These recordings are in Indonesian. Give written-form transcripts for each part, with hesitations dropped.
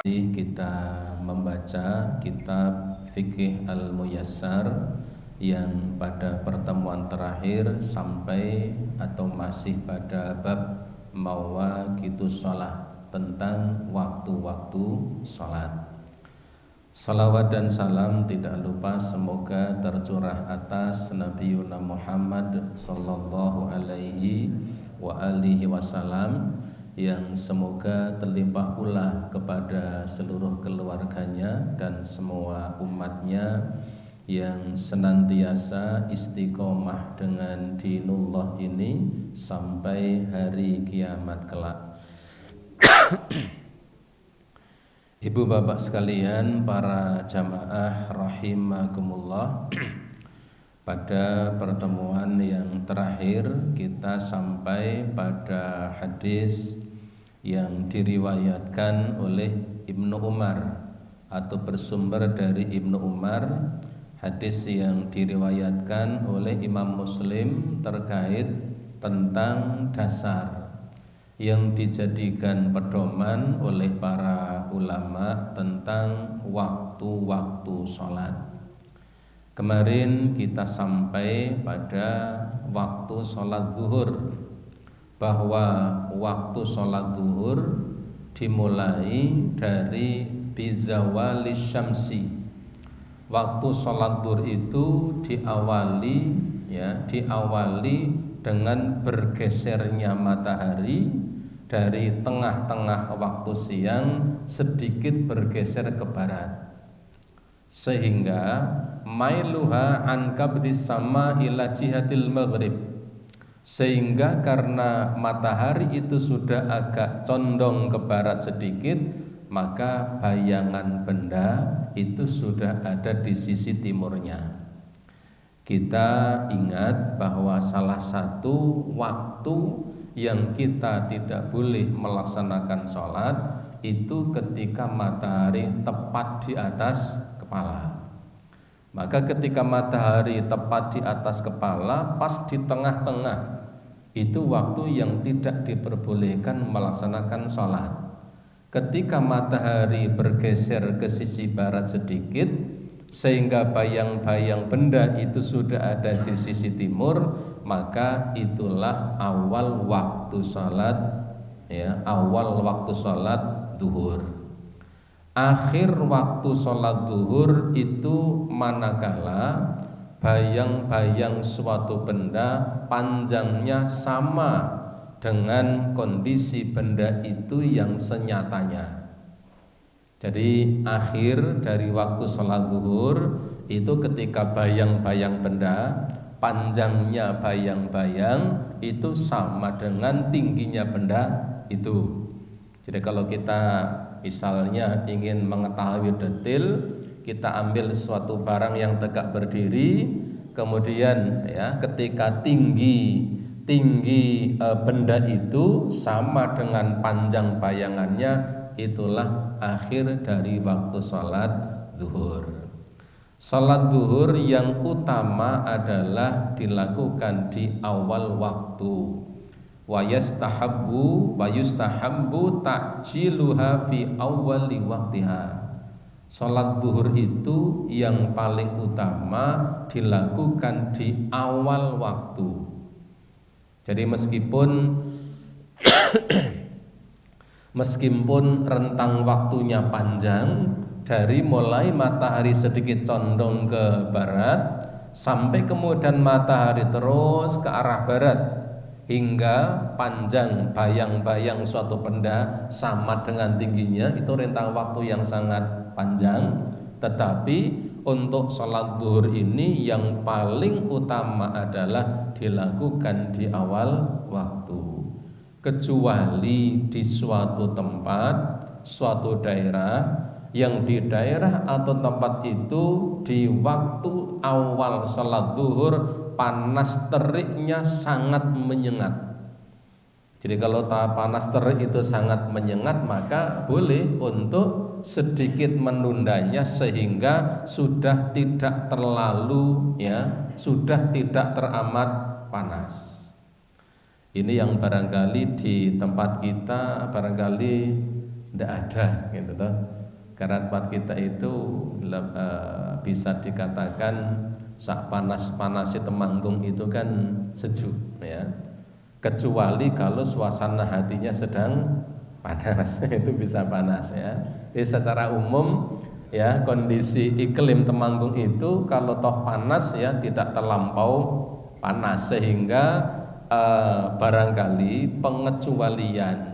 Kita membaca kitab Fikih Al-Muyassar yang pada pertemuan terakhir sampai atau masih pada bab Mawaqitus Shalah, tentang waktu-waktu sholat. Salawat dan salam tidak lupa semoga tercurah atas Nabiuna Muhammad sallallahu alaihi wa alihi wasallam, yang semoga terlimpah pula kepada seluruh keluarganya dan semua umatnya yang senantiasa istiqomah dengan dinullah ini sampai hari kiamat kelak. Ibu bapak sekalian, para jamaah rahimakumullah, pada pertemuan yang terakhir kita sampai pada hadis yang diriwayatkan oleh Ibnu Umar atau bersumber dari Ibnu Umar, hadis yang diriwayatkan oleh Imam Muslim terkait tentang dasar yang dijadikan pedoman oleh para ulama tentang waktu-waktu sholat. Kemarin kita sampai pada waktu sholat zuhur, bahwa waktu sholat zuhur dimulai dari bizawali syamsi. Waktu sholat zuhur itu diawali dengan bergesernya matahari dari tengah-tengah waktu siang sedikit bergeser ke barat, sehingga mailuha an kabdis sama ila jihatil maghrib, sehingga karena matahari itu sudah agak condong ke barat sedikit, maka bayangan benda itu sudah ada di sisi timurnya. Kita ingat bahwa salah satu waktu yang kita tidak boleh melaksanakan sholat itu ketika matahari tepat di atas kepala. Maka ketika matahari tepat di atas kepala, pas di tengah-tengah, itu waktu yang tidak diperbolehkan melaksanakan sholat. Ketika matahari bergeser ke sisi barat sedikit, sehingga bayang-bayang benda itu sudah ada di sisi timur, maka itulah awal waktu sholat, awal waktu sholat zuhur. Akhir waktu sholat zuhur itu manakala bayang-bayang suatu benda panjangnya sama dengan kondisi benda itu yang senyatanya. Jadi akhir dari waktu sholat zuhur itu ketika bayang-bayang benda, panjangnya bayang-bayang itu sama dengan tingginya benda itu. Jadi kalau kita misalnya ingin mengetahui detail, kita ambil suatu barang yang tegak berdiri, kemudian ketika tinggi benda itu sama dengan panjang bayangannya, itulah akhir dari waktu sholat zuhur. Sholat zuhur yang utama adalah dilakukan di awal waktu. Wa yustahabbu ta'jiluha fi awwali waqtiha. Sholat zuhur itu yang paling utama dilakukan di awal waktu. Jadi meskipun rentang waktunya panjang, dari mulai matahari sedikit condong ke barat sampai kemudian matahari terus ke arah barat, hingga panjang bayang-bayang suatu benda sama dengan tingginya, itu rentang waktu yang sangat panjang. Tetapi untuk sholat zuhur ini yang paling utama adalah dilakukan di awal waktu, kecuali di suatu tempat, suatu daerah, yang di daerah atau tempat itu di waktu awal sholat zuhur panas teriknya sangat menyengat. Jadi kalau panas terik itu sangat menyengat, maka boleh untuk sedikit menundanya sehingga sudah tidak terlalu sudah tidak teramat panas. Ini yang barangkali di tempat kita barangkali tidak ada gitu toh. Karena tempat kita itu bisa dikatakan sak panas-panasi Temanggung itu kan sejuk ya. Kecuali kalau suasana hatinya sedang panas itu bisa panas ya. Jadi secara umum ya kondisi iklim Temanggung itu kalau toh panas ya tidak terlampau panas sehingga barangkali pengecualian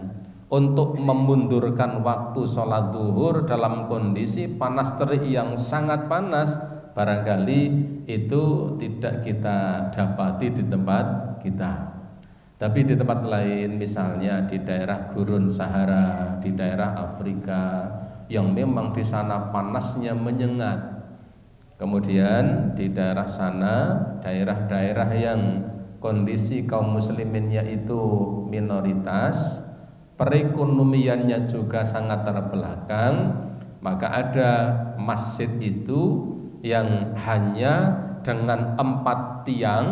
untuk memundurkan waktu sholat duhur dalam kondisi panas terik yang sangat panas barangkali itu tidak kita dapati di tempat kita. Tapi di tempat lain misalnya di daerah Gurun Sahara, di daerah Afrika yang memang di sana panasnya menyengat. Kemudian di daerah sana, daerah-daerah yang kondisi kaum musliminnya itu minoritas, perekonomiannya juga sangat terbelakang, maka ada masjid itu yang hanya dengan 4 tiang,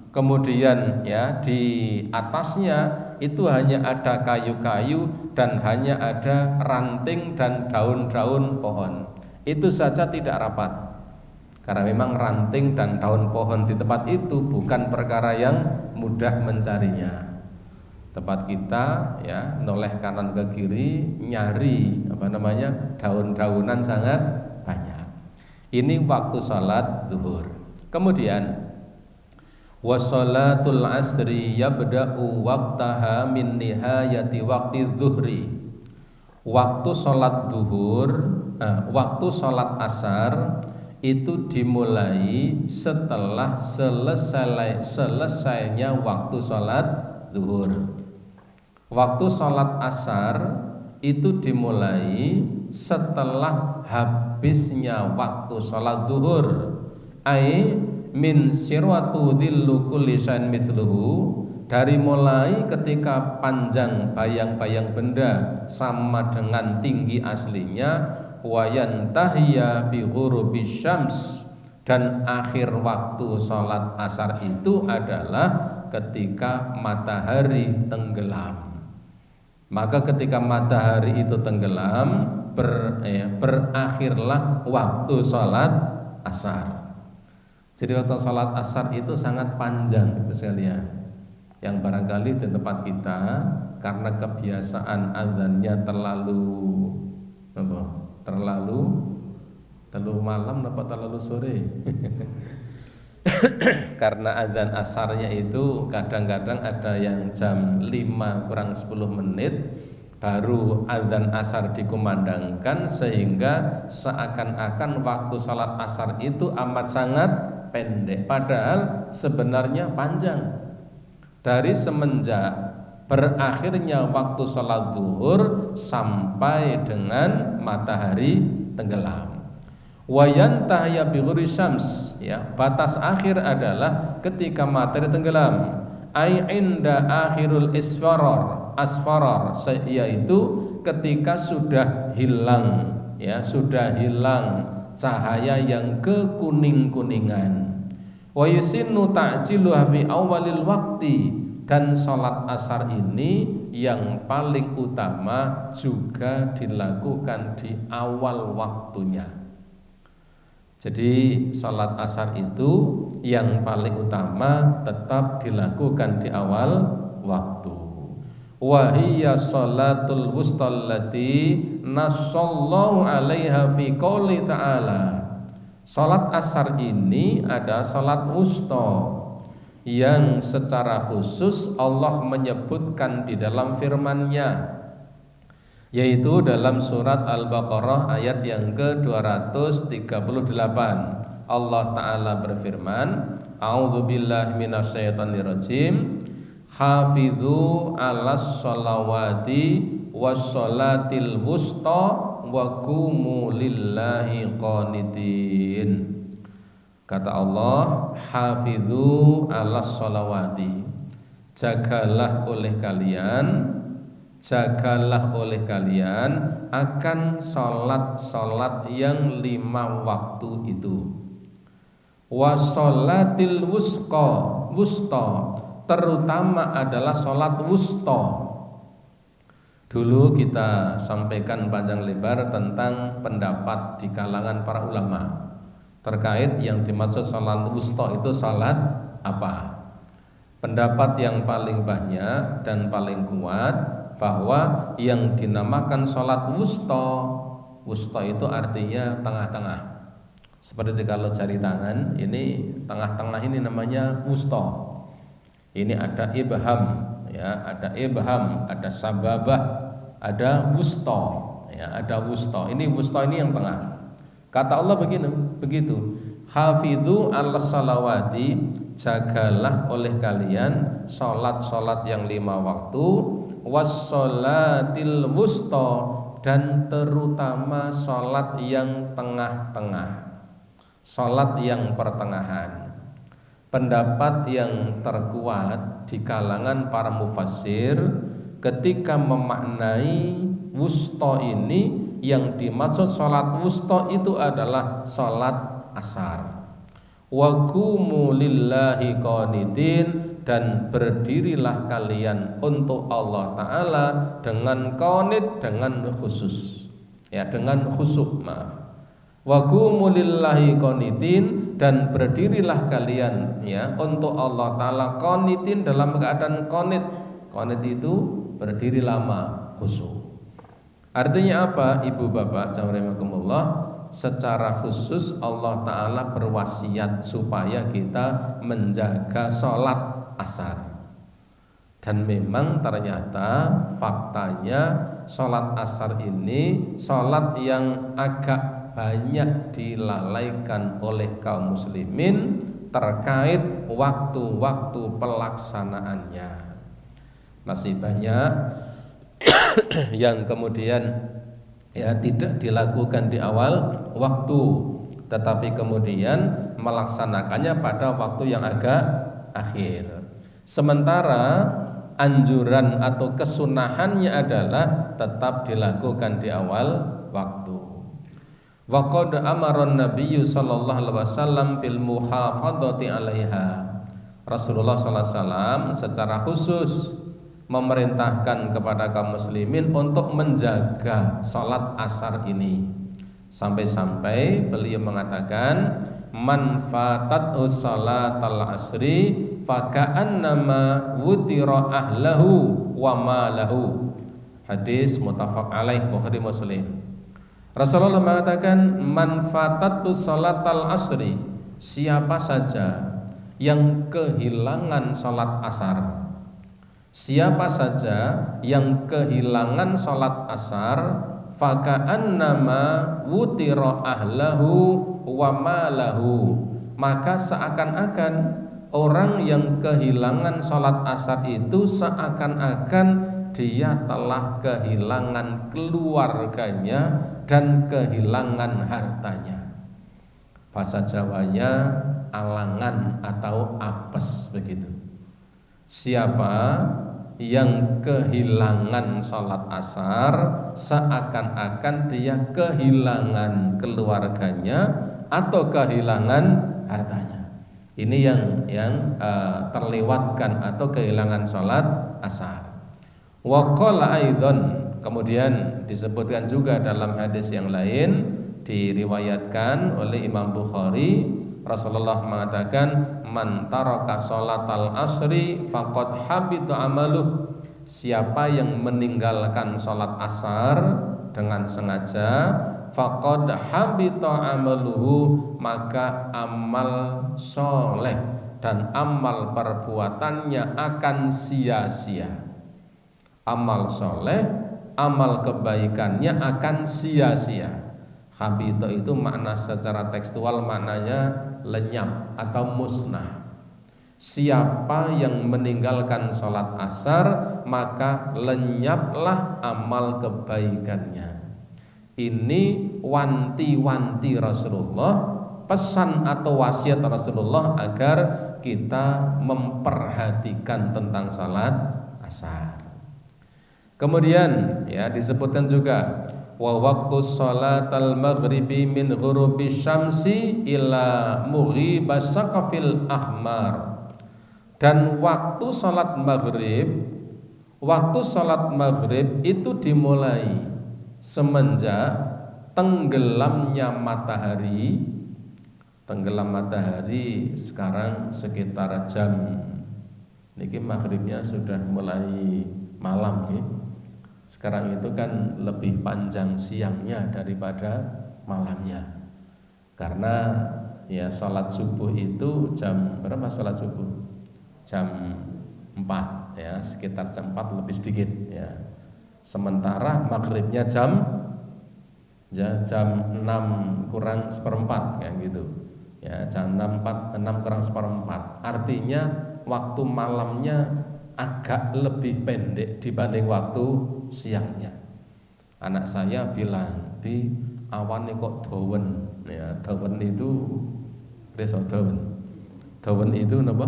kemudian ya di atasnya itu hanya ada kayu-kayu dan hanya ada ranting dan daun-daun pohon. Itu saja tidak rapat. Karena memang ranting dan daun pohon di tempat itu bukan perkara yang mudah mencarinya. Tempat kita ya noleh kanan ke kiri nyari daun-daunan sangat banyak. Ini waktu salat zuhur. Kemudian wassalatul asri yabda'u waqtaha min nihayati waqti zuhri. Waktu salat zuhur, waktu salat asar itu dimulai setelah selesainya waktu salat zuhur. Waktu salat asar itu dimulai setelah habisnya waktu salat zuhur. Ai min sirwatu dhillu kulli syai'in mithluhu, dari mulai ketika panjang bayang-bayang benda sama dengan tinggi aslinya, wayan tahya bi ghurubis syams, dan akhir waktu sholat asar itu adalah ketika matahari tenggelam. Maka ketika matahari itu tenggelam berakhirlah waktu sholat asar. Jadi waktu sholat asar itu sangat panjang sekalian. Yang barangkali di tempat kita karena kebiasaan azannya terlalu malam atau terlalu sore. Karena azan asarnya itu kadang-kadang ada yang jam 5 kurang 10 menit baru azan asar dikumandangkan, sehingga seakan-akan waktu salat asar itu amat sangat pendek, padahal sebenarnya panjang. Dari semenjak berakhirnya waktu salat zuhur sampai dengan matahari tenggelam. Wayan tahya bi ghurri syams, ya, batas akhir adalah ketika matahari tenggelam. Ai inda akhirul asfarar, yaitu ketika sudah hilang, ya, sudah hilang cahaya yang kekuning-kuningan. Wa yusinnu ta'jiluha fi awalil waqti, dan salat asar ini yang paling utama juga dilakukan di awal waktunya. Jadi salat asar itu yang paling utama tetap dilakukan di awal waktu. Wa hiya salatul wusta allati nassallahu 'alaiha fi qouli ta'ala. Salat asar ini ada salat wusta yang secara khusus Allah menyebutkan di dalam firman-Nya, yaitu dalam surat Al-Baqarah ayat yang ke-238. Allah Ta'ala berfirman, a'udzubillahi minasyaitonirrajim, hafizu 'alas sholawati wassolatil wusta wa qumu lillahi qanitin. Kata Allah, hafizu 'alas sholawati, jagalah oleh kalian akan salat-salat yang 5 waktu itu. Wassolatil wusta, terutama adalah salat wusta. Dulu kita sampaikan panjang lebar tentang pendapat di kalangan para ulama terkait yang dimaksud salat wusta itu salat apa. Pendapat yang paling banyak dan paling kuat bahwa yang dinamakan salat wusta itu artinya tengah-tengah. Seperti kalau jari tangan ini tengah-tengah ini namanya wusta. Ini ada ibham, ya, ada ibham, ada sababah, ada wusta, ya, ada wusta. Ini wusta ini yang tengah. Kata Allah begitu. Hafidhu 'alas salawati, jagalah oleh kalian salat-salat yang 5 waktu, wassalatil wusta, dan terutama salat yang tengah-tengah, salat yang pertengahan. Pendapat yang terkuat di kalangan para mufassir ketika memaknai wusta ini, yang dimaksud salat wusta itu adalah salat asar. Wa qumu lillahi qanitin, dan berdirilah kalian untuk Allah Ta'ala dengan qanit, dengan khusus, ya, dengan khusyuk, maaf. Wa qumu lillahi qanitin, dan berdirilah kalian, ya, untuk Allah Ta'ala qanitin, dalam keadaan qanit. Qanit itu berdiri lama, khusyuk. Artinya apa, ibu bapak rahimakumullah? Secara khusus Allah Ta'ala berwasiat supaya kita menjaga sholat asar. Dan memang ternyata faktanya sholat asar ini sholat yang agak banyak dilalaikan oleh kaum muslimin terkait waktu-waktu pelaksanaannya. Masih banyak yang kemudian, ya, tidak dilakukan di awal waktu, tetapi kemudian melaksanakannya pada waktu yang agak akhir. Sementara anjuran atau kesunahannya adalah tetap dilakukan di awal waktu. Wa qad amara an-nabiyyu sallallahu alaihi wasallam bil muhafadzati 'alaiha. Rasulullah sallallahu alaihi wasallam secara khusus memerintahkan kepada kaum muslimin untuk menjaga salat asar ini. Sampai-sampai beliau mengatakan, man fatathu salatal asri faka'annama wutira ahlahu wa malahu. Hadis muttafaq alaih, Bukhari Muslim. Rasulullah mengatakan, man fatathu salatal asri, siapa saja yang kehilangan salat asar, siapa saja yang kehilangan salat asar, faka'annama wutira ahlahu wa malahu, maka seakan-akan orang yang kehilangan salat asar itu seakan-akan dia telah kehilangan keluarganya dan kehilangan hartanya. Bahasa Jawanya alangan atau apes begitu. Siapa yang kehilangan salat asar seakan-akan dia kehilangan keluarganya atau kehilangan hartanya. Ini yang terlewatkan atau kehilangan salat asar. Wa qala aidan, kemudian disebutkan juga dalam hadis yang lain diriwayatkan oleh Imam Bukhari, Rasulullah mengatakan, man taraka sholatal asri faqad habita amaluh, siapa yang meninggalkan salat asar dengan sengaja, faqad habita amaluhu, maka amal soleh dan amal perbuatannya akan sia-sia. Amal soleh, amal kebaikannya akan sia-sia. Habito itu makna secara tekstual maknanya lenyap atau musnah. Siapa yang meninggalkan sholat asar, maka lenyaplah amal kebaikannya. Ini wanti-wanti Rasulullah, pesan atau wasiat Rasulullah agar kita memperhatikan tentang sholat asar. Kemudian ya disebutkan juga wa waqtu sholatal maghribi min ghurubi syamsi ila mughibas saqafil ahmar, dan waktu salat maghrib Waktu sholat maghrib itu dimulai semenjak tenggelamnya matahari. Tenggelam matahari sekarang sekitar jam niki maghribnya sudah mulai malam ya. Sekarang itu kan lebih panjang siangnya daripada malamnya. Karena ya sholat subuh itu jam berapa sholat subuh? Jam 4 ya, sekitar jam 4 lebih sedikit ya. Sementara maghribnya jam 6 kurang seperempat kayak gitu. Ya, jam 6 kurang seperempat. Artinya waktu malamnya agak lebih pendek dibanding waktu siangnya. Anak saya bilang, "Bi, awannya kok dawen." Ya, dawen itu reso dawen. Dawen itu napa?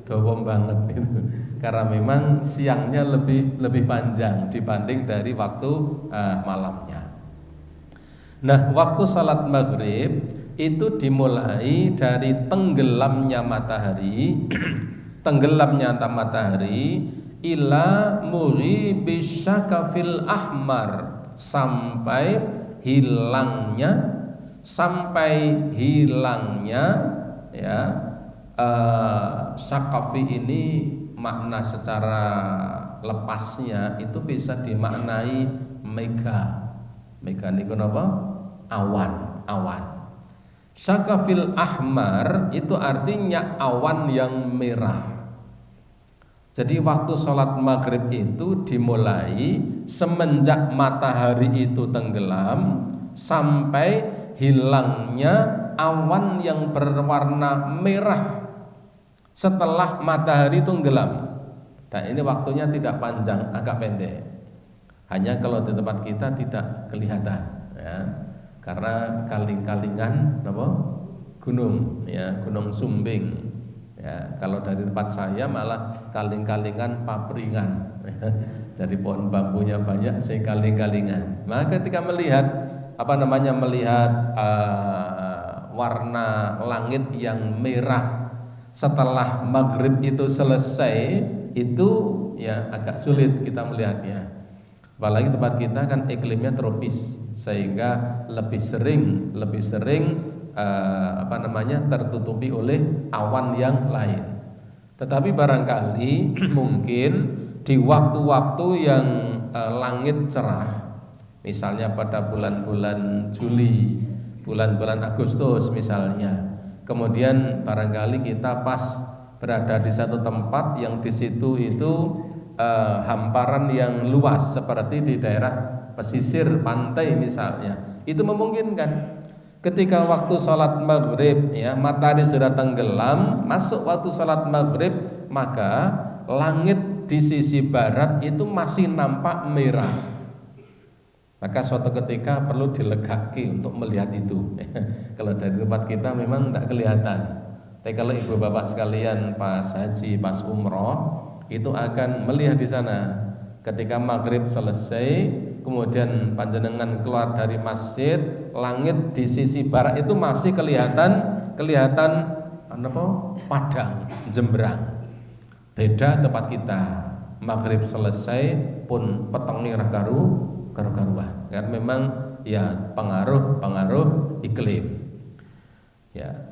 Dawen banget itu. Karena memang siangnya lebih panjang dibanding dari waktu malamnya. Nah, waktu salat maghrib itu dimulai dari tenggelamnya matahari tenggelamnya matahari ila muribis syakafil ahmar, sampai hilangnya ya syakafi ini makna secara lepasnya itu bisa dimaknai mega niku napa? Awan. Syakafil ahmar itu artinya awan yang merah. Jadi waktu sholat maghrib itu dimulai semenjak matahari itu tenggelam sampai hilangnya awan yang berwarna merah setelah matahari tenggelam. Dan ini waktunya tidak panjang, agak pendek. Hanya kalau di tempat kita tidak kelihatan ya. Karena kaling-kalingan apa? Gunung ya, Gunung Sumbing ya. Kalau dari tempat saya malah kaling-kalingan papringan ya. Jadi pohon bambunya banyak, saya kaling-kalingan. Maka ketika melihat warna langit yang merah setelah maghrib itu selesai, itu ya agak sulit kita melihatnya. Apalagi tempat kita kan iklimnya tropis, sehingga lebih sering tertutupi oleh awan yang lain. Tetapi barangkali mungkin di waktu-waktu yang langit cerah, misalnya pada bulan-bulan Juli, bulan-bulan Agustus misalnya, kemudian barangkali kita pas berada di satu tempat yang di situ itu hamparan yang luas seperti di daerah pesisir pantai misalnya, itu memungkinkan ketika waktu sholat maghrib ya, matahari sudah tenggelam, masuk waktu sholat maghrib, maka langit di sisi barat itu masih nampak merah. Maka suatu ketika perlu dilegaki untuk melihat itu. Kalau dari tempat kita memang tidak kelihatan. Tapi kalau ibu bapak sekalian pas haji, pas umroh, itu akan melihat di sana. Ketika maghrib selesai, kemudian panjenengan keluar dari masjid, langit di sisi barat itu masih kelihatan padang, jembrang. Beda tempat kita, maghrib selesai pun peteng nirah karuan. Kan memang ya pengaruh iklim. Ya.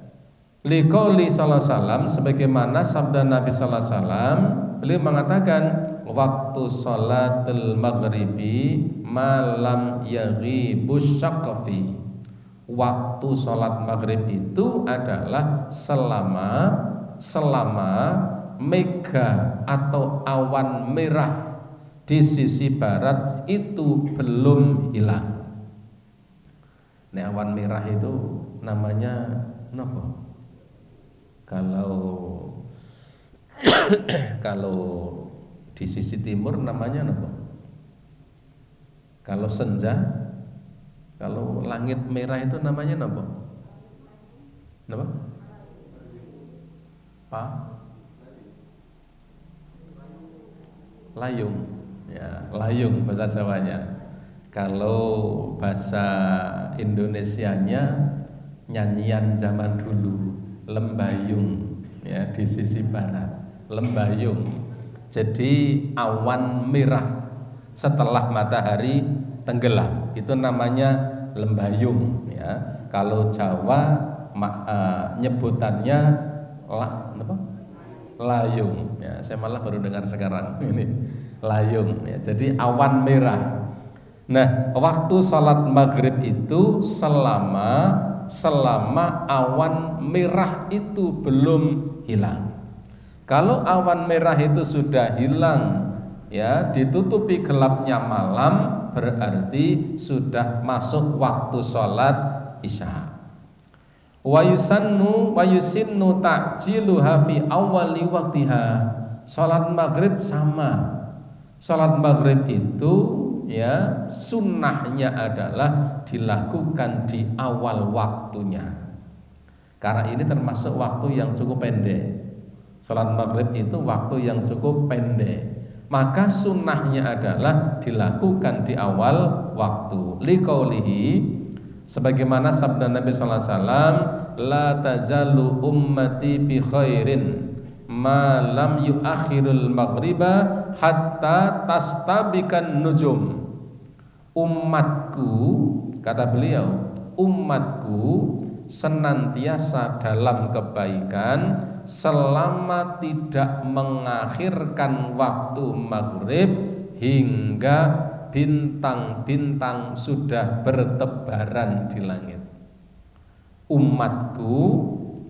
Liqauli sallallahu alaihi wasallam, sebagaimana sabda Nabi sallallahu alaihi wasallam, beliau mengatakan waktu salatul maghribi malam yaghibus syaqfi. Waktu salat maghrib itu adalah selama mega atau awan merah di sisi barat itu belum hilang. Nah, awan merah itu namanya apa? Kalau di sisi timur namanya apa? Kalau senja, kalau langit merah itu namanya apa? Apa? Layung. Ya, layung bahasa Jawanya. Kalau bahasa Indonesianya nyanyian zaman dulu, lembayung ya, di sisi barat, lembayung. jadi awan merah setelah matahari tenggelam. Itu namanya lembayung ya. Kalau Jawa nyebutannya layung ya. Saya malah baru dengar sekarang ini layung ya. Jadi awan merah. Nah, waktu salat maghrib itu selama awan merah itu belum hilang. Kalau awan merah itu sudah hilang ya, ditutupi gelapnya malam, berarti sudah masuk waktu salat Isya. Wa yusinnu ta'jiluha fi awwali waqtiha. Salat maghrib sama. Salat maghrib itu ya sunnahnya adalah dilakukan di awal waktunya, karena ini termasuk waktu yang cukup pendek. Salat maghrib itu waktu yang cukup pendek, maka sunnahnya adalah dilakukan di awal waktu. Liqaulihi, sebagaimana sabda Nabi sallallahu alaihi wasallam, la tazalu ummati bi khairin ma lam yuakhirul maghriba hatta tastabikan nujum. Umatku, kata beliau, umatku senantiasa dalam kebaikan selama tidak mengakhirkan waktu maghrib hingga bintang-bintang sudah bertebaran di langit. Umatku,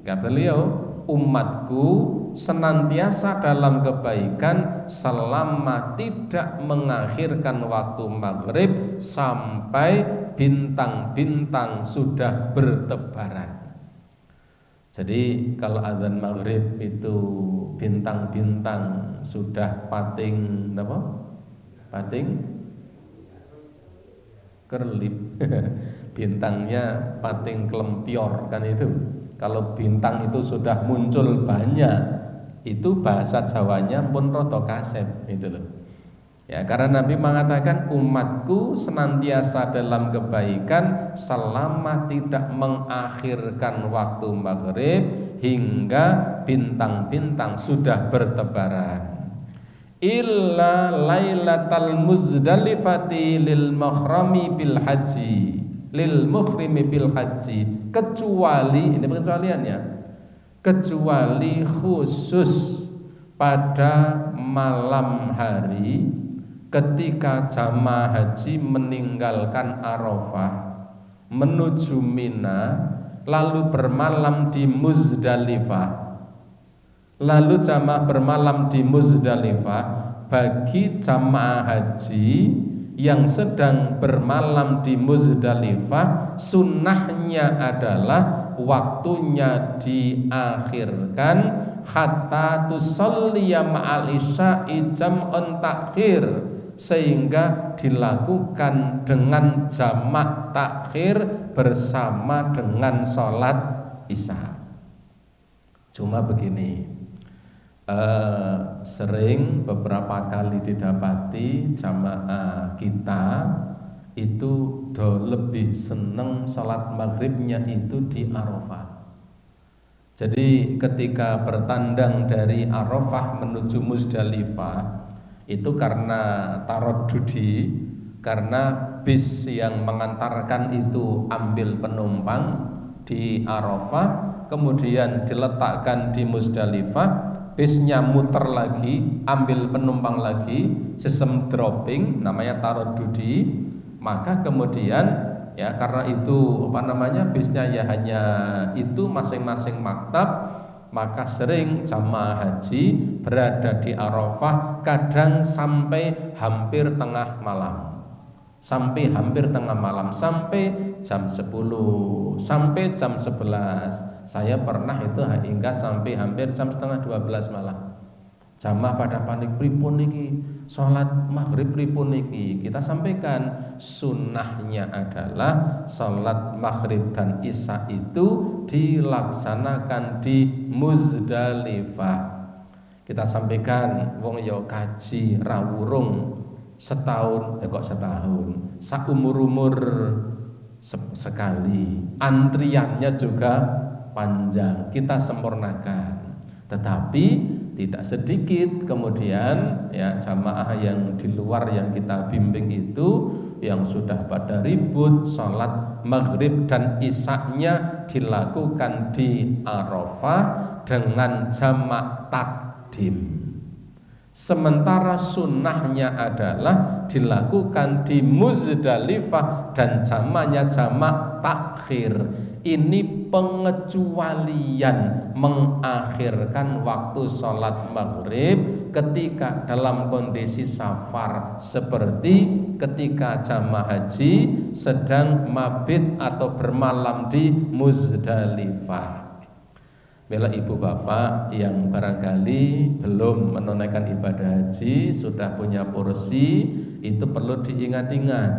kata beliau, umatku senantiasa dalam kebaikan selama tidak mengakhirkan waktu maghrib sampai bintang-bintang sudah bertebaran. Jadi kalau azan maghrib itu bintang-bintang sudah pating apa? Pating kerlip. Bintangnya pating kelempior kan itu. Kalau bintang itu sudah muncul banyak, itu bahasa Jawanya pun roto kasep itu loh. Ya, karena Nabi mengatakan umatku senantiasa dalam kebaikan selama tidak mengakhirkan waktu maghrib hingga bintang-bintang sudah bertebaran. Illa lailatal muzdalifati lil mahrami bil haji, lil muhrimi bil haji, kecuali, ini pengecualiannya, kecuali khusus pada malam hari ketika jamaah haji meninggalkan Arafah menuju Mina lalu bermalam di Muzdalifah. Lalu jamaah bermalam di Muzdalifah, bagi jamaah haji yang sedang bermalam di Muzdalifah, sunnahnya adalah waktunya diakhirkan hatta tusalliya ma'al isya'i jam'un takhir, sehingga dilakukan dengan jamak takhir bersama dengan sholat isya. Cuma begini, sering beberapa kali didapati jamaah kita itu lebih seneng sholat maghribnya itu di Arafah. Jadi ketika bertandang dari Arafah menuju Muzdalifah itu karena tarodudi, karena bis yang mengantarkan itu ambil penumpang di Arafah, kemudian diletakkan di Muzdalifah, bisnya muter lagi, ambil penumpang lagi, sistem dropping, namanya tarodudi. Maka kemudian ya karena itu bisnya ya hanya itu masing-masing maktab, maka sering jamaah haji berada di Arafah kadang sampai hampir tengah malam. Sampai hampir tengah malam, sampai jam 10, sampai jam 11. Saya pernah itu hingga sampai hampir jam setengah 12 malam. Jamaah pada panik, pripun niki sholat maghrib pripun niki. Kita sampaikan sunnahnya adalah sholat maghrib dan isya itu dilaksanakan di Muzdalifah. Kita sampaikan wong yo kaji rawurung setahun, kok setahun, saumur-umur sekali, antriannya juga panjang, kita sempurnakan. Tetapi tidak sedikit kemudian ya jamaah yang di luar yang kita bimbing itu yang sudah pada ribut sholat maghrib dan isya-nya dilakukan di Arafah dengan jamak takdim. Sementara sunnahnya adalah dilakukan di Muzdalifah dan jamaknya jamak takhir. Ini pengecualian mengakhirkan waktu sholat maghrib ketika dalam kondisi safar, seperti ketika jamaah haji sedang mabit atau bermalam di Muzdalifah. Bela ibu bapak yang barangkali belum menunaikan ibadah haji, sudah punya porsi, itu perlu diingat-ingat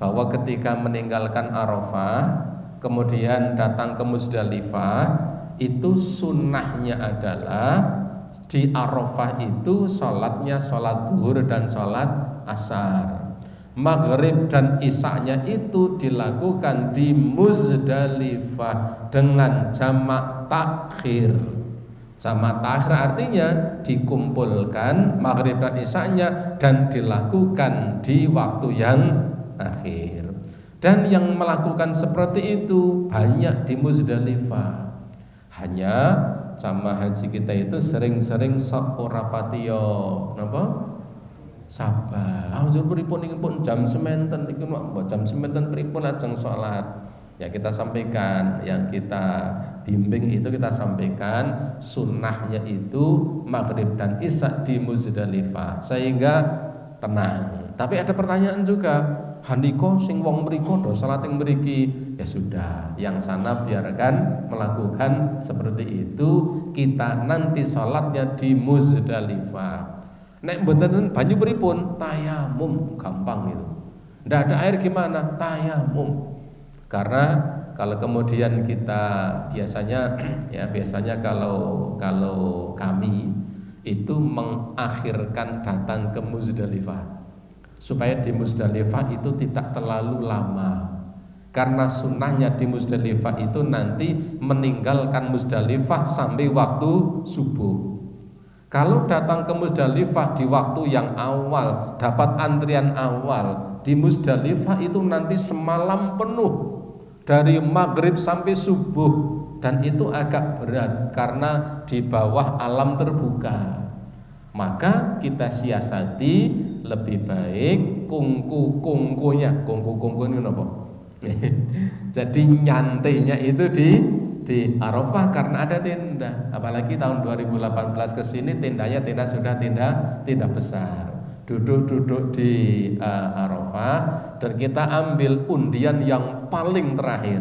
bahwa ketika meninggalkan Arafah kemudian datang ke Muzdalifah, itu sunnahnya adalah di Arafah itu sholatnya sholat zuhur dan sholat asar. Maghrib dan isya-nya itu dilakukan di Muzdalifah dengan jamak takhir. Jamak takhir artinya dikumpulkan maghrib dan isya-nya dan dilakukan di waktu yang akhir. Dan yang melakukan seperti itu banyak di Muzdalifah. Hanya jamaah haji kita itu sering-sering sok ora patiyo napa? Sabar. Anjur pripun iki pun jam sementen iki jam sementen pripun ajeng salat. Ya kita sampaikan, yang kita bimbing itu kita sampaikan sunnahnya itu maghrib dan isya di Muzdalifah sehingga tenang. Tapi ada pertanyaan juga, handiko sing wong mriko do salat ing mriki. Ya sudah, yang sana biarkan melakukan seperti itu, kita nanti salatnya di Muzdalifah. Nek mboten banyu pripun? Tayamum, gampang itu. Ndak ada air gimana? Tayamum. Karena kalau kemudian kita biasanya kalau kami itu mengakhirkan datang ke Muzdalifah supaya di Muzdalifah itu tidak terlalu lama. Karena sunnahnya di Muzdalifah itu nanti meninggalkan Muzdalifah sampai waktu subuh. Kalau datang ke Muzdalifah di waktu yang awal, dapat antrian awal, di Muzdalifah itu nanti semalam penuh dari maghrib sampai subuh, dan itu agak berat karena di bawah alam terbuka. Maka kita siasati lebih baik kungku ini apa? Jadi nyantainya itu di Arafah karena ada tenda. Apalagi tahun 2018 ke sini tendanya sudah tenda besar. Duduk di Arafah dan kita ambil undian yang paling terakhir.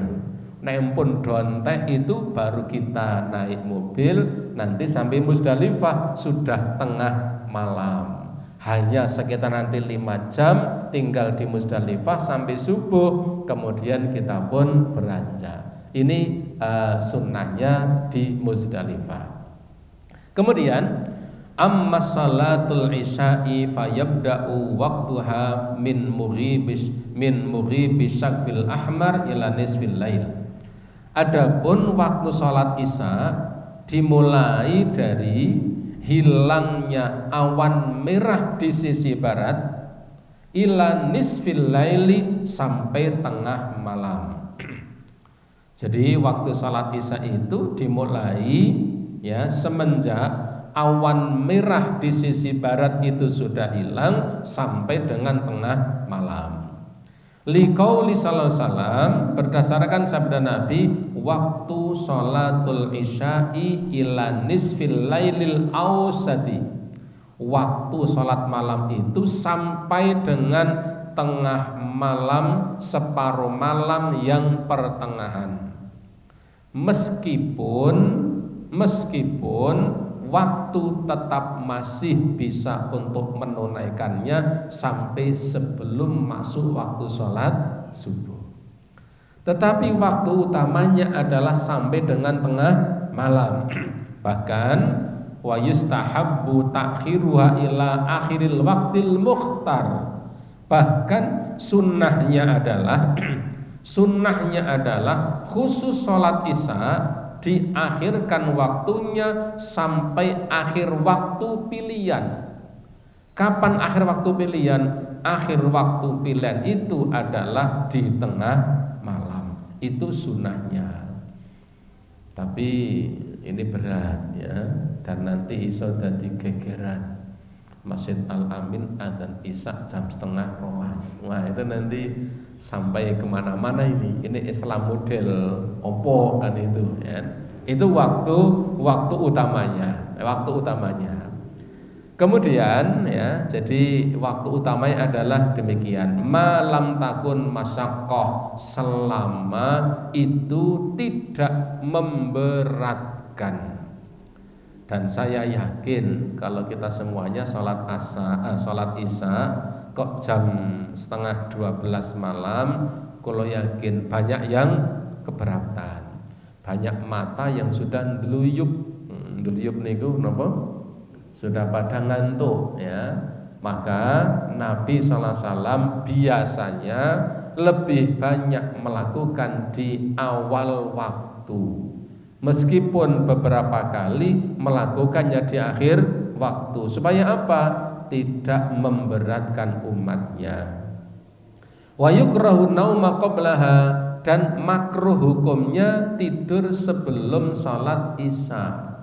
Nempun dontek itu baru kita naik mobil, nanti sampai Muzdalifah sudah tengah malam. Hanya sekitar nanti 5 jam tinggal di Muzdalifah sampai subuh, kemudian kita pun beranjak. Ini sunnahnya di Muzdalifah. Kemudian amma salatul isya'i fayabda'u waqtuha min mughibis syaqfil ahmar ila nisfil lail. Adapun waktu salat isya dimulai dari hilangnya awan merah di sisi barat ila nisfil laili sampai tengah malam. Jadi waktu salat isya itu dimulai ya semenjak awan merah di sisi barat itu sudah hilang sampai dengan tengah malam. Liqauli sallallahu alaihi wasallam, berdasarkan sabda Nabi, waktu sholatul isya'i ila nisfil lailil awsati. Waktu sholat malam itu sampai dengan tengah malam, separuh malam yang pertengahan. Meskipun waktu tetap masih bisa untuk menunaikannya sampai sebelum masuk waktu sholat subuh. Tetapi waktu utamanya adalah sampai dengan tengah malam. Bahkan wa yustahabbu ta'khiruha ila akhiril waqtil mukhtar. Bahkan sunnahnya adalah khusus sholat isya diakhirkan waktunya sampai akhir waktu pilihan. Kapan akhir waktu pilihan? Akhir waktu pilihan itu adalah di tengah malam. Itu sunnahnya. Tapi ini berat ya, dan nanti iso dadi gegeran. Masjid Al-Amin adzan Isya jam 12:30. Wah itu nanti sampai kemana-mana ini. Ini Islam model opo kan itu ya. Itu waktu utamanya. Kemudian ya, jadi waktu utamanya adalah demikian. Malam takun masyaqqah, selama itu tidak memberatkan. Dan saya yakin kalau kita semuanya sholat isya kok jam 11:30 malam, kalau yakin banyak yang keberatan, banyak mata yang sudah ndeluyup niku napa? Sudah pada ngantuk ya. Maka Nabi SAW biasanya lebih banyak melakukan di awal waktu, meskipun beberapa kali melakukannya di akhir waktu. Supaya apa? Tidak memberatkan umatnya. Wa yukrahu nauma qablaha, dan makruh hukumnya tidur sebelum salat isya.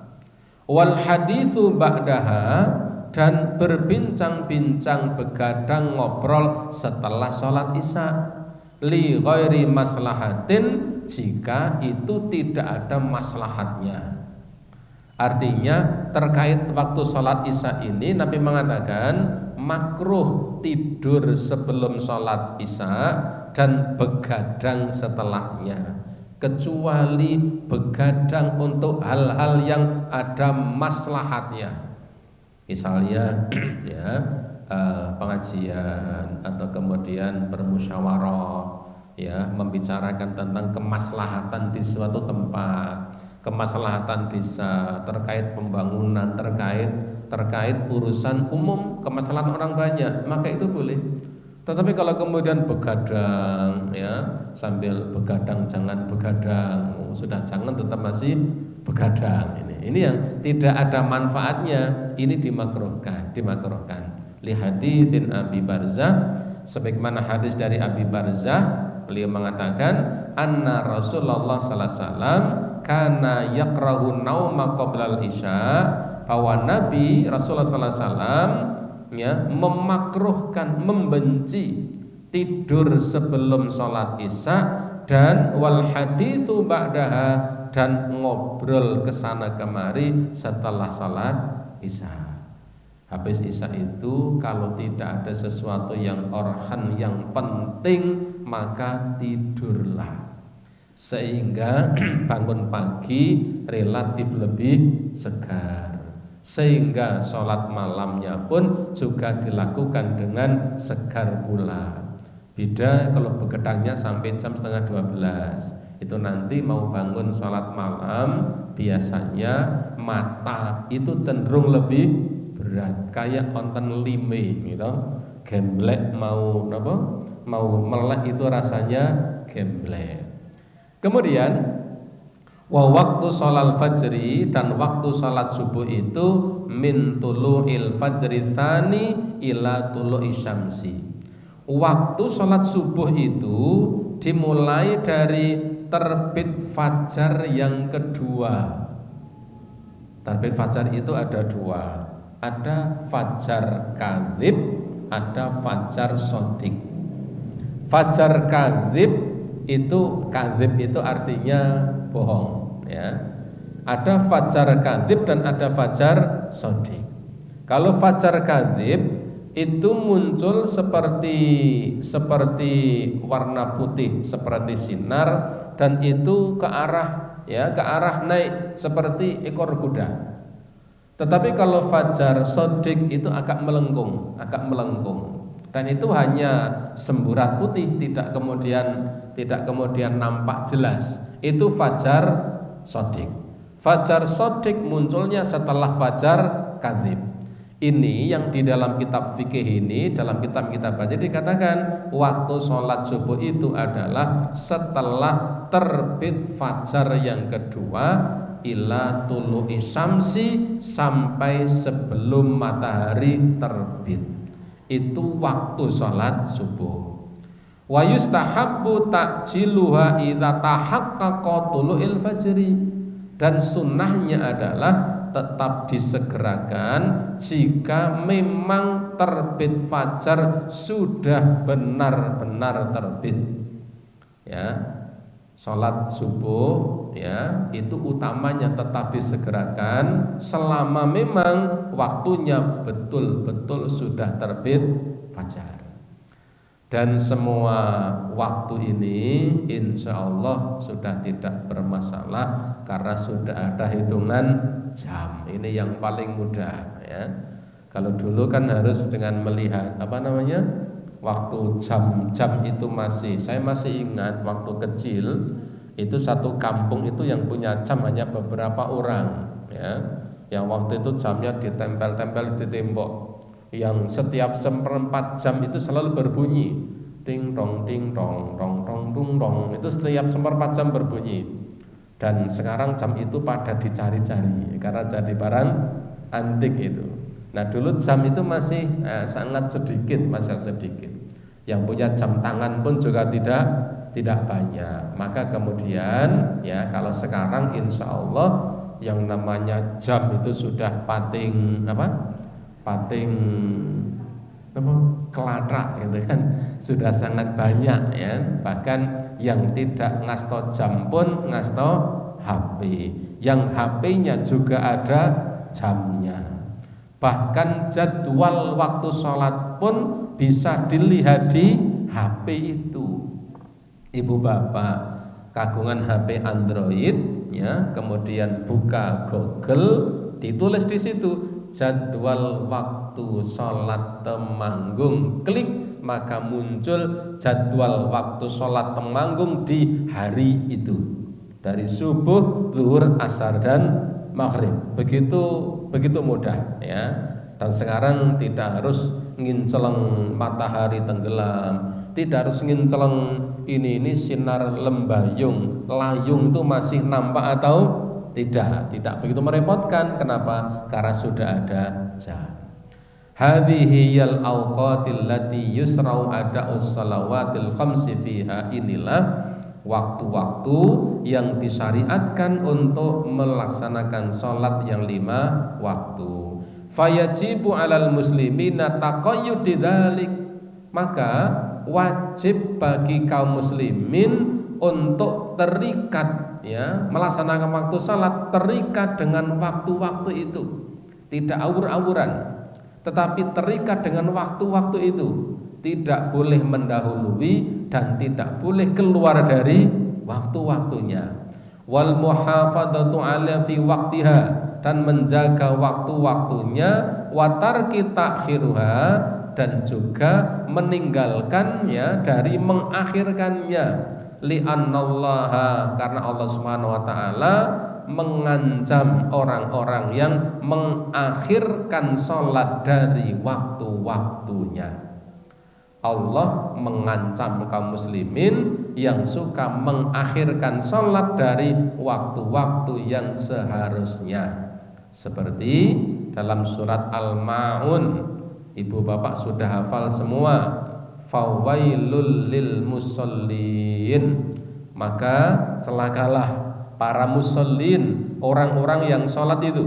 Wal haditsu ba'daha, dan berbincang-bincang begadang ngobrol setelah sholat isya. Li ghairi maslahatin, jika itu tidak ada maslahatnya. Artinya terkait waktu sholat isya ini Nabi mengatakan makruh tidur sebelum sholat isya dan begadang setelahnya, kecuali begadang untuk hal-hal yang ada maslahatnya. Misalnya ya pengajian atau kemudian bermusyawarah ya, membicarakan tentang kemaslahatan di suatu tempat, kemaslahatan desa, terkait pembangunan, terkait urusan umum, kemaslahatan orang banyak, maka itu boleh. Tetapi kalau kemudian begadang ya, sambil begadang jangan begadang, sudah jangan tetap masih begadang, ini yang tidak ada manfaatnya, ini dimakruhkan. Li haditsin Abi Barzah, sebagaimana hadis dari Abi Barzah, beliau mengatakan anna Rasulullah sallallahu alaihi wasallam kana yakrahu nauma qabla al-isya, bahwa Nabi Rasulullah sallallahu alaihi wasallam ya memakruhkan, membenci tidur sebelum sholat isya, dan wal haditsu ba'daha, dan ngobrol kesana kemari setelah sholat isya. Habis isya itu kalau tidak ada sesuatu yang orhan, yang penting, maka tidurlah, sehingga bangun pagi relatif lebih segar, sehingga sholat malamnya pun juga dilakukan dengan segar pula. Beda kalau begadangnya sampai jam 11:30, itu nanti mau bangun sholat malam biasanya mata itu cenderung lebih berat, kayak onten lime gitu, gemblek mau melek itu rasanya gemblek. Kemudian wa waktu sholal fajri, dan waktu salat subuh itu min tulu'il fajri tsani ila tulu'i syamsi. Waktu salat subuh itu dimulai dari terbit fajar yang kedua. Terbit fajar itu ada dua, ada fajar kadzib, ada fajar shadiq. Fajar kadzib itu artinya bohong ya. Ada fajar kadzib dan ada fajar shadiq. Kalau fajar kadzib itu muncul seperti warna putih, seperti sinar, dan itu ke arah naik seperti ekor kuda. Tetapi kalau fajar shadiq itu agak melengkung, dan itu hanya semburat putih, tidak kemudian nampak jelas. Itu fajar shadiq. Fajar shadiq munculnya setelah fajar kadzib. Ini yang di dalam kitab fikih ini, dalam kitab-kitab baca dikatakan waktu sholat subuh itu adalah setelah terbit fajar yang kedua ila tulu'i syamsi, sampai sebelum matahari terbit. Itu waktu sholat subuh. Wa yustahabbu ta'jiluha idza tahaqqaqa tulu'il fajri, dan sunnahnya adalah tetap disegerakan jika memang terbit fajar sudah benar-benar terbit. Ya, sholat subuh ya itu utamanya tetap disegerakan selama memang waktunya betul-betul sudah terbit fajar. Dan semua waktu ini insya Allah sudah tidak bermasalah karena sudah ada hitungan jam. Ini yang paling mudah ya. Kalau dulu kan harus dengan melihat waktu jam-jam itu saya masih ingat waktu kecil itu satu kampung itu yang punya jam hanya beberapa orang ya. Yang waktu itu jamnya ditempel-tempel di tembok, yang setiap seperempat jam itu selalu berbunyi ting tong tong tong tung tong, itu setiap seperempat jam berbunyi. Dan sekarang jam itu pada dicari-cari karena jadi barang antik itu. Nah dulu jam itu masih sangat sedikit, yang punya jam tangan pun juga tidak banyak. Maka kemudian ya kalau sekarang insya Allah yang namanya jam itu sudah pating kelatrak gitu kan, sudah sangat banyak ya. Bahkan yang tidak ngasto jam pun ngasto HP, yang HP-nya juga ada jamnya. Bahkan jadwal waktu sholat pun bisa dilihat di HP itu. Ibu bapak kagungan HP Android ya, kemudian buka Google, ditulis di situ jadwal waktu sholat Temanggung, klik maka muncul jadwal waktu sholat Temanggung di hari itu, dari subuh, zuhur, asar dan maghrib. Begitu mudah ya. Dan sekarang tidak harus nginceleng matahari tenggelam, tidak harus nginceleng ini sinar layung itu masih nampak atau tidak begitu merepotkan. Kenapa? Karena sudah ada jam. Hadhihi yal awqatil lati yusra'u ada'us salawatil khamsi fiha, inilah waktu-waktu yang disyariatkan untuk melaksanakan sholat yang 5 waktu. Fayajibu alal muslimina taqayyud dzalik, maka wajib bagi kaum muslimin untuk terikat ya, melaksanakan waktu salat terikat dengan waktu-waktu itu, tidak awur-awuran, tetapi terikat dengan waktu-waktu itu, tidak boleh mendahului dan tidak boleh keluar dari waktu-waktunya. Wal muhafadzatu ala fi waqtiha, dan menjaga waktu-waktunya, wa tarki ta'khiruha, dan juga meninggalkan ya dari mengakhirkannya, li'annallaha, karena Allah Subhanahu wa taala mengancam orang-orang yang mengakhirkan sholat dari waktu-waktunya. Allah mengancam kaum muslimin yang suka mengakhirkan sholat dari waktu-waktu yang seharusnya. Seperti dalam surat Al-Ma'un, ibu bapak sudah hafal semua, fawailul lil musallin, maka celakalah para musallin, orang-orang yang sholat itu.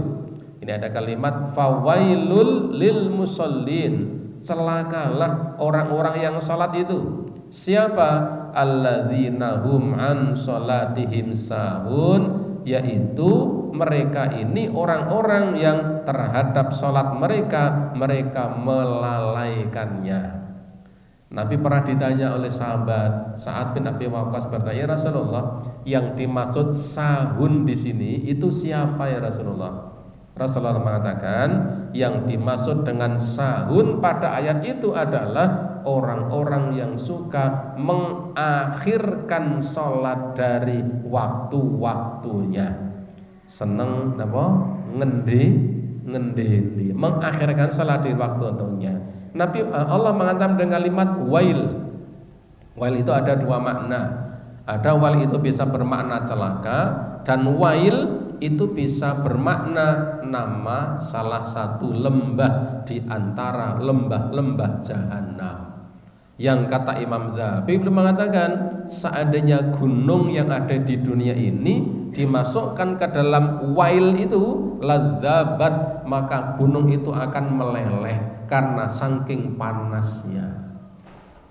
Ini ada kalimat fawailul lil musallin, celakalah orang-orang yang sholat itu. Siapa? Alladzina hum an sholatihim sahun, yaitu mereka ini orang-orang yang terhadap sholat mereka melalaikannya. Nabi pernah ditanya oleh sahabat Sa'ad bin Abi Waqqas, bertanya, Rasulullah, yang dimaksud sahun di sini itu siapa ya Rasulullah? Rasulullah mengatakan yang dimaksud dengan sahun pada ayat itu adalah orang-orang yang suka mengakhirkan sholat dari waktu-waktunya. Seneng napa? ngendeli, mengakhirkan salat di waktu-waktunya. Allah mengancam dengan kalimat wail. Wail itu ada dua makna. Ada wail itu bisa bermakna celaka, dan wail itu bisa bermakna nama salah satu lembah di antara lembah-lembah jahanam. Yang kata Imam Dzahabi belum mengatakan seandainya gunung yang ada di dunia ini dimasukkan ke dalam wail itu ladzabat, maka gunung itu akan meleleh karena saking panasnya.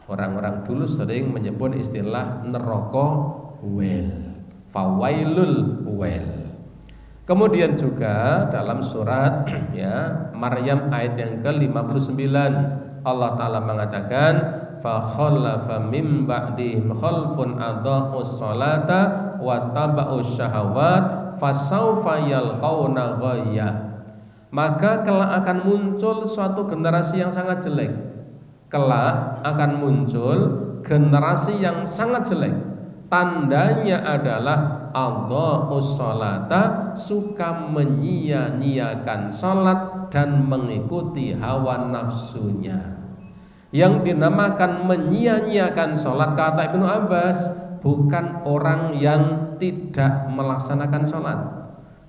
Orang-orang dulu sering menyebut istilah neraka wel, fawailul wel. Kemudian juga dalam surat Maryam ayat yang ke-59 Allah Ta'ala mengatakan fa khallafa mim ba'dihim khalfun adha'us salata wa taba'us syahawat fasawfa yalqauna ghayya. Maka kelak akan muncul suatu generasi yang sangat jelek. Kelak akan muncul generasi yang sangat jelek. Tandanya adalah adha'us salata, suka menyia-nyiakan salat dan mengikuti hawa nafsunya. Yang dinamakan menyia-nyiakan sholat kata Ibnu Abbas bukan orang yang tidak melaksanakan sholat,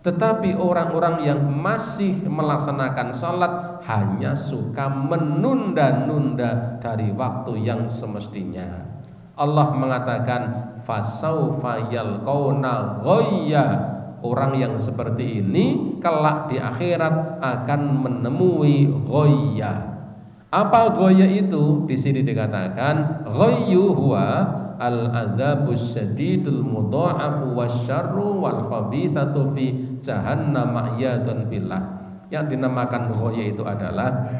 tetapi orang-orang yang masih melaksanakan sholat hanya suka menunda-nunda dari waktu yang semestinya. Allah mengatakan fasaufa yalqauna ghayya. Orang yang seperti ini kelak di akhirat akan menemui ghayya. Apa ghayya itu? Di sini dikatakan ghayyu huwa al-adzabus syadidul mudha'afu wasyarru wal khabithatu fi jahannam ma'yadun billah. Yang dinamakan ghayya itu adalah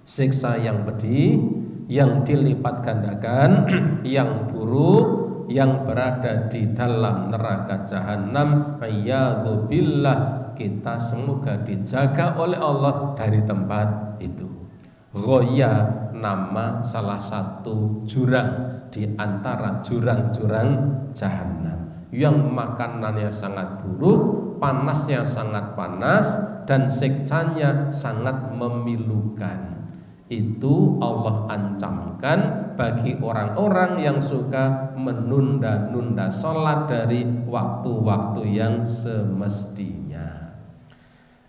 siksa yang pedih, yang dilipat gandakan, yang buruk, yang berada di dalam neraka jahanam. Ma'yadun billah. Kita semoga dijaga oleh Allah dari tempat itu. Ghayya nama salah satu jurang di antara jurang-jurang jahanam yang makanannya sangat buruk, panasnya sangat panas, dan siksanya sangat memilukan. Itu Allah ancamkan bagi orang-orang yang suka menunda-nunda sholat dari waktu-waktu yang semestinya.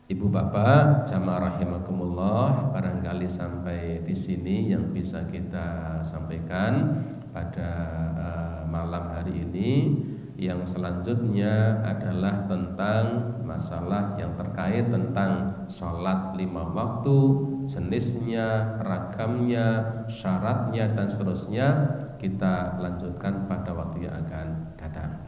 Ibu bapak jamaah rahimakumullah, barangkali sampai di sini yang bisa kita sampaikan pada malam hari ini. Yang selanjutnya adalah tentang masalah yang terkait tentang sholat 5 waktu, jenisnya, ragamnya, syaratnya, dan seterusnya. Kita lanjutkan pada waktu yang akan datang.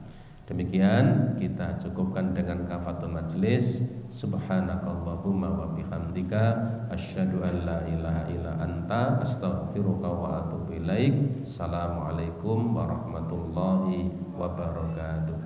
Demikian kita cukupkan dengan kafatul majlis. Subhanakallahumma wa bihamdika asyhadu an la ilaha illa anta astaghfiruka wa atubu ilaik. Assalamualaikum warahmatullahi wabarakatuh.